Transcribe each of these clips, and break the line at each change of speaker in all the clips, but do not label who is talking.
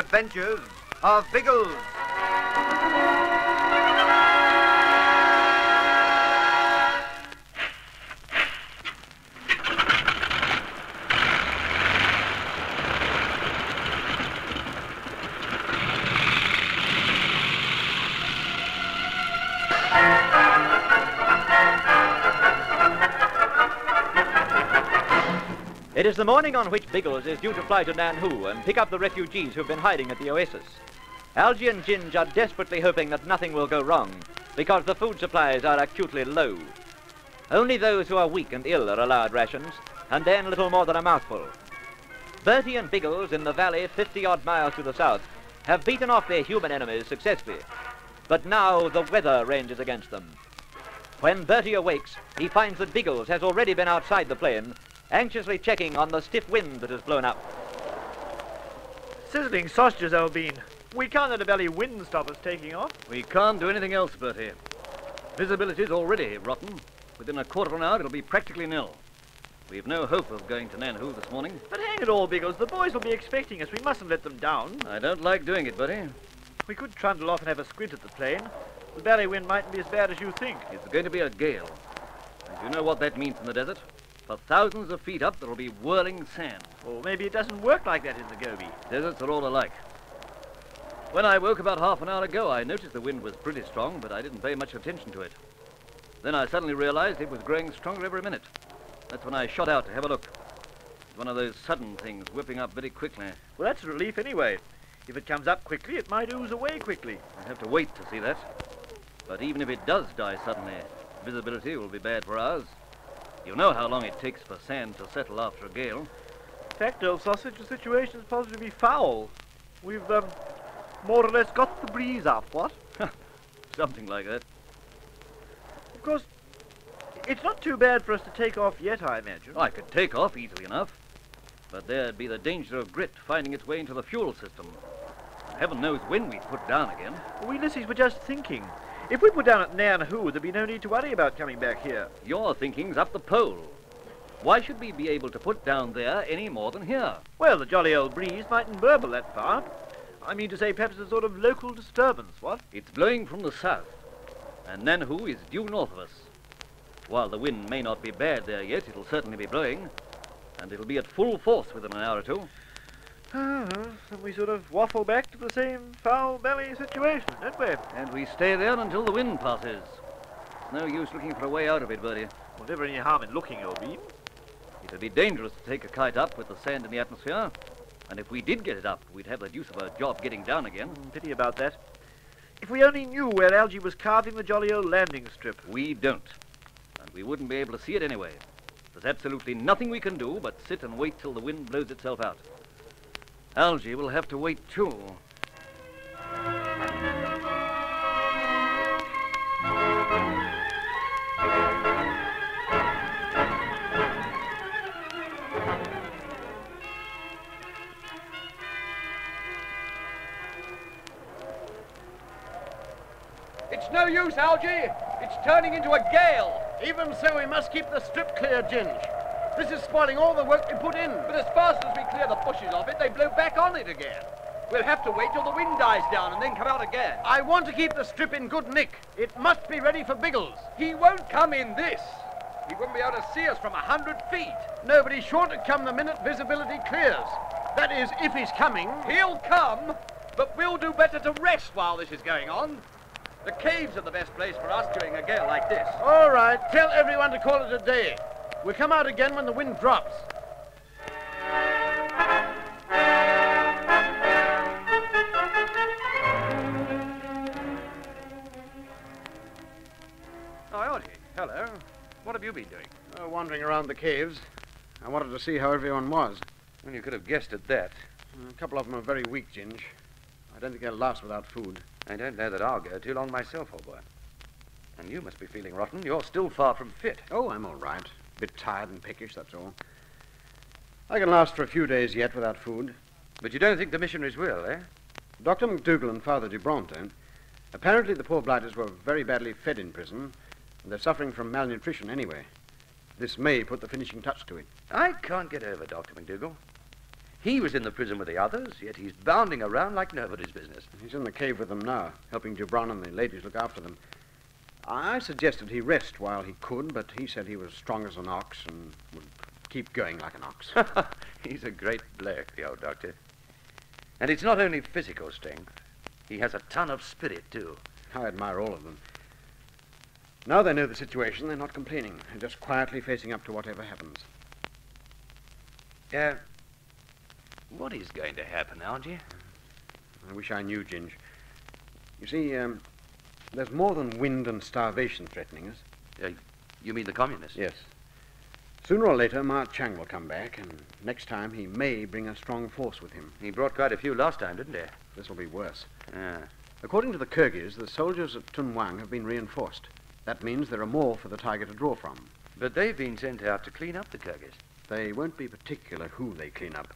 adventures of Biggles.
It is the morning on which Biggles is due to fly to Nanhu and pick up the refugees who've been hiding at the oasis. Algy and Ginge are desperately hoping that nothing will go wrong because the food supplies are acutely low. Only those who are weak and ill are allowed rations, and then little more than a mouthful. Bertie and Biggles in the valley 50-odd miles to the south have beaten off their human enemies successfully. But now the weather ranges against them. When Bertie awakes, he finds that Biggles has already been outside the plane, anxiously checking on the stiff wind that has blown up.
Sizzling sausages, old bean. We can't let a belly wind stop us taking off.
We can't do anything else, Bertie. Visibility's already rotten. Within a quarter of an hour, it'll be practically nil. We've no hope of going to Nanhu this morning.
But hang it all, Biggles, the boys will be expecting us. We mustn't let them down.
I don't like doing it, Bertie.
We could trundle off and have a squint at the plane. The belly wind mightn't be as bad as you think.
It's going to be a gale. And you know what that means in the desert? For thousands of feet up, there'll be whirling sand.
Or maybe it doesn't work like that in the Gobi.
Deserts are all alike. When I woke about half an hour ago, I noticed the wind was pretty strong, but I didn't pay much attention to it. Then I suddenly realized it was growing stronger every minute. That's when I shot out to have a look. It's one of those sudden things, whipping up very quickly.
Well, that's a relief anyway. If it comes up quickly, it might ooze away quickly.
I'll have to wait to see that. But even if it does die suddenly, visibility will be bad for hours. You know how long it takes for sand to settle after a gale.
In fact, old sausage, the situation's positively foul. We've, more or less got the breeze up, what?
Something like that.
Of course, it's not too bad for us to take off yet, I imagine.
I could take off easily enough. But there'd be the danger of grit finding its way into the fuel system. Heaven knows when we'd put down again.
We lissies were just thinking. If we put down at Nanhu, there'd be no need to worry about coming back here.
Your thinking's up the pole. Why should we be able to put down there any more than here?
Well, the jolly old breeze mightn't burble that far. I mean to say perhaps a sort of local disturbance, what?
It's blowing from the south, and Nanhu is due north of us. While the wind may not be bad there yet, it'll certainly be blowing, and it'll be at full force within an hour or two.
Then we sort of waffle back to the same foul belly situation, don't we?
And we stay there until the wind passes. No use looking for a way out of it, Bertie.
Well, never any harm in looking, old bean.
It'd be dangerous to take a kite up with the sand in the atmosphere. And if we did get it up, we'd have the deuce of a job getting down again.
Pity about that. If we only knew where Algy was carving the jolly old landing strip.
We don't. And we wouldn't be able to see it anyway. There's absolutely nothing we can do but sit and wait till the wind blows itself out. Algy will have to wait too.
It's no use, Algy. It's turning into a gale.
Even so, we must keep the strip clear, Ginge. This is spoiling all the work we put in.
But as fast as we clear the bushes off it, they blow back on it again. We'll have to wait till the wind dies down and then come out again.
I want to keep the strip in good nick. It must be ready for Biggles.
He won't come in this. He wouldn't be able to see us from 100 feet.
No, but he's sure to come the minute visibility clears. That is, if he's coming.
He'll come, but we'll do better to rest while this is going on. The caves are the best place for us during a gale like this.
All right, tell everyone to call it a day. We'll come out again when the wind drops.
Oh, Algy, hello. What have you been doing?
Wandering around the caves. I wanted to see how everyone was.
Well, you could have guessed at that.
A couple of them are very weak, Ginge. I don't think they'll last without food.
I don't know that I'll go too long myself, old boy. And you must be feeling rotten. You're still far from fit.
Oh, I'm all right. A bit tired and peckish, that's all. I can last for a few days yet without food.
But you don't think the missionaries will, eh?
Dr. McDougall and Father Dubront don't. Apparently the poor blighters were very badly fed in prison, and they're suffering from malnutrition anyway. This may put the finishing touch to it.
I can't get over Dr. McDougall. He was in the prison with the others, yet he's bounding around like nobody's business.
He's in the cave with them now, helping Gibron and the ladies look after them. I suggested he rest while he could, but he said he was strong as an ox and would keep going like an ox.
He's a great bloke, the old doctor. And it's not only physical strength. He has a ton of spirit, too.
I admire all of them. Now they know the situation, they're not complaining. They're just quietly facing up to whatever happens.
What is going to happen, Algy?
I wish I knew, Ginge. You see, there's more than wind and starvation threatening us.
You mean the communists?
Yes. Sooner or later, Ma Chang will come back, and next time he may bring a strong force with him.
He brought quite a few last time, didn't he?
This will be worse.
Ah.
According to the Kyrgyz, the soldiers at Tunwang have been reinforced. That means there are more for the Tiger to draw from.
But they've been sent out to clean up the Kyrgyz.
They won't be particular who they clean up.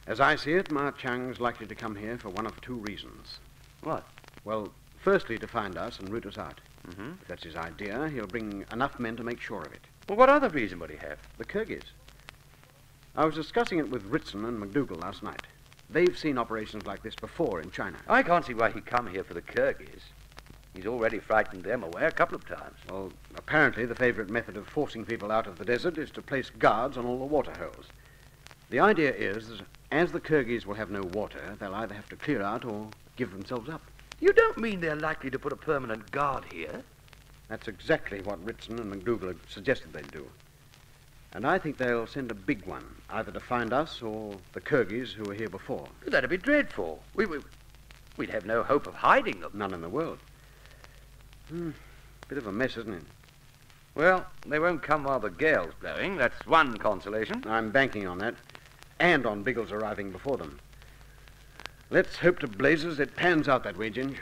As I see it, Ma Chang's likely to come here for one of two reasons.
What?
Well, firstly, to find us and root us out.
Mm-hmm.
If that's his idea, he'll bring enough men to make sure of it.
Well, what other reason would he have?
The Kyrgyz. I was discussing it with Ritson and McDougal last night. They've seen operations like this before in China.
I can't see why he'd come here for the Kyrgyz. He's already frightened them away a couple of times.
Well, apparently the favorite method of forcing people out of the desert is to place guards on all the water holes. The idea is that as the Kyrgyz will have no water, they'll either have to clear out or give themselves up.
You don't mean they're likely to put a permanent guard here?
That's exactly what Ritson and McDougal had suggested they'd do. And I think they'll send a big one, either to find us or the Kyrgyz who were here before.
That'd be dreadful. We'd have no hope of hiding them.
None in the world. Bit of a mess, isn't it?
Well, they won't come while the gale's blowing. That's one consolation.
I'm banking on that, and on Biggles arriving before them. Let's hope to blazes it pans out that way, Ginge.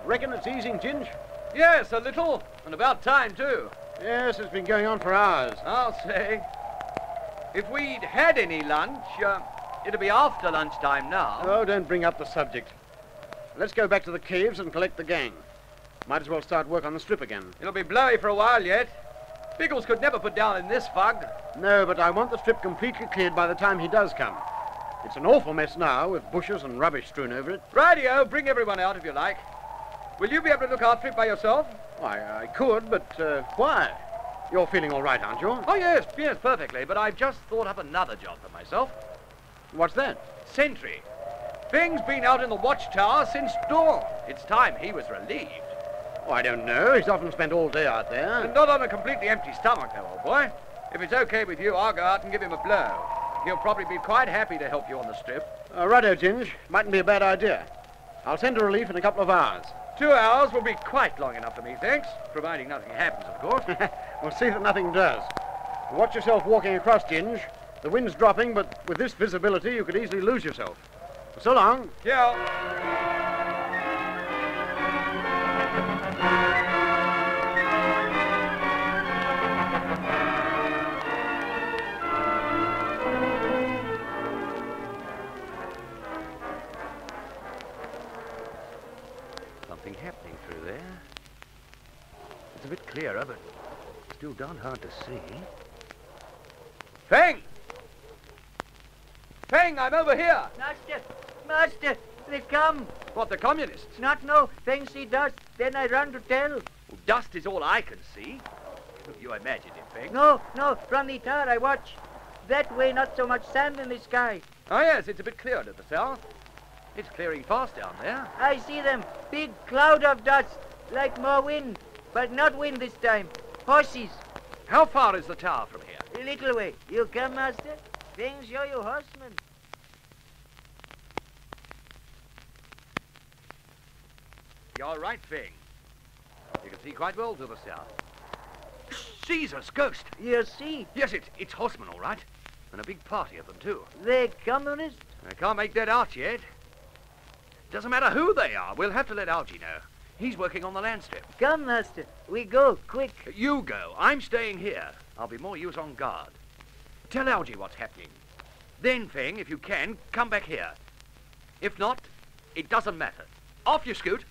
Reckon it's easing, Ginge?
Yes, a little. And about time, too.
Yes, it's been going on for hours.
I'll say. If we'd had any lunch, it'd be after lunchtime now.
Oh, don't bring up the subject. Let's go back to the caves and collect the gang. Might as well start work on the strip again.
It'll be blowy for a while yet. Biggles could never put down in this fog.
No, but I want the strip completely cleared by the time he does come. It's an awful mess now, with bushes and rubbish strewn over it.
Rightio, bring everyone out if you like. Will you be able to look after it by yourself?
Why, I could, but why? You're feeling all right, aren't you?
Oh, yes, perfectly. But I've just thought up another job for myself.
What's that?
Sentry. Fing's been out in the watchtower since dawn. It's time he was relieved.
Oh, I don't know. He's often spent all day out there.
And not on a completely empty stomach, though, old boy. If it's okay with you, I'll go out and give him a blow. He'll probably be quite happy to help you on the strip.
Righto, Ginge. Mightn't be a bad idea. I'll send a relief in a couple of hours.
2 hours will be quite long enough for me, thanks. Providing nothing happens, of course.
We'll see that nothing does. Watch yourself walking across, Ginge. The wind's dropping, but with this visibility, you could easily lose yourself. So long.
Yeah. Something happening through there. It's a bit clearer, but still darn hard to see. Feng! Feng, I'm over here!
Master, they come.
What, the communists?
Not no, Feng see dust, then I run to tell.
Well, dust is all I can see. You imagined it, Feng.
No, from the tower I watch. That way not so much sand in the sky.
Oh, yes, it's a bit clearer to the south. It's clearing fast down there.
I see them, big cloud of dust, like more wind, but not wind this time. Horses.
How far is the tower from here?
A little way. You come, master? Feng show you horsemen.
You're right, Feng. You can see quite well to the south. Jesus, ghost!
You see?
Yes, it's horsemen, all right. And a big party of them, too.
They communists?
I can't make that out yet. Doesn't matter who they are. We'll have to let Algy know. He's working on the land strip.
Come, master. We go, quick.
You go. I'm staying here. I'll be more use on guard. tell Algy what's happening. Then, Feng, if you can, come back here. If not, it doesn't matter. Off you scoot.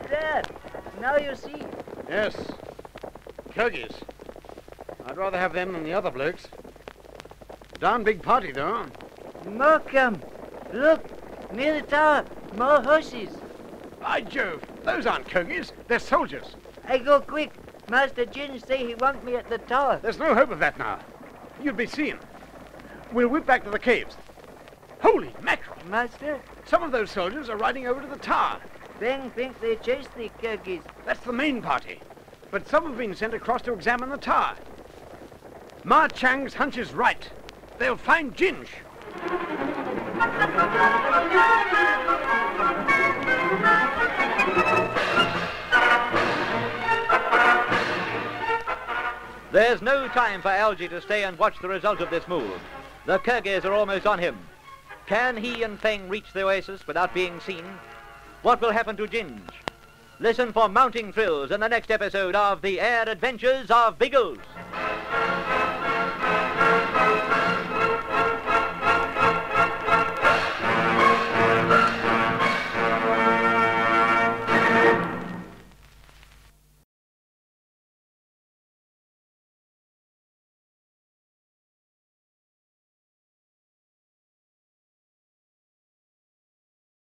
There. Now you see.
Yes. Kirghiz. I'd rather have them than the other blokes. Darn big party, though.
More come. Look, near the tower. More horses.
By Jove, those aren't Kirghiz. They're soldiers.
I go quick. Master Jin say he want me at the tower.
There's no hope of that now. You'd be seen. We'll whip back to the caves. Holy mackerel!
Master,
Some of those soldiers are riding over to the tower.
Feng think they chase the Kirghiz.
That's the main party. But some have been sent across to examine the tower. Ma Chang's hunch is right. They'll find Jinj.
There's no time for Algy to stay and watch the result of this move. The Kirghiz are almost on him. Can he and Feng reach the oasis without being seen? What will happen to Jinj? Listen for mounting thrills in the next episode of The Air Adventures of Biggles.